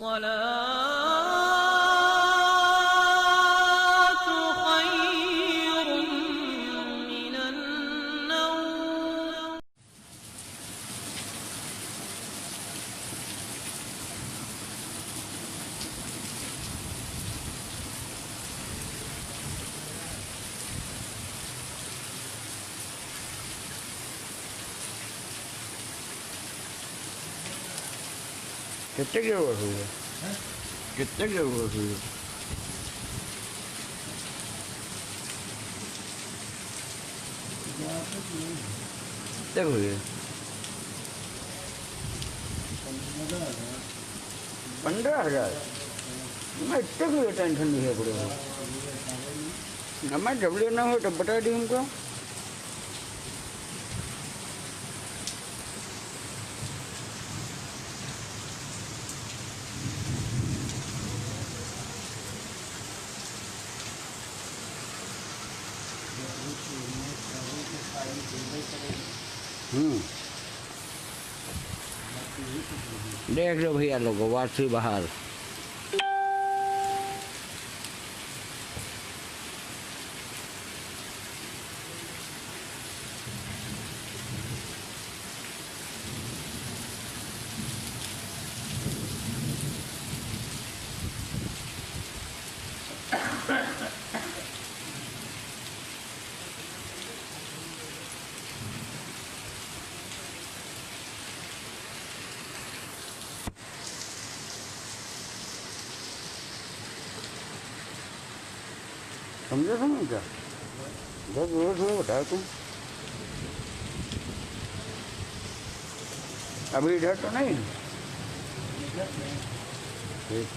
खैर मिनन्नौम। कितने की जरूरत हुई है? कितने की जरूरत हुई है? कितने हुई है? 15,000। मैं इतने की टेंशन नहीं है पड़े हो। मैं जब लेना हो तब बता दी उनको। देख लो भैया लोगों, वापसी बाहर। समझे समझ क्या? जब रोज में बताया तुम अभी इधर तो नहीं। ठीक।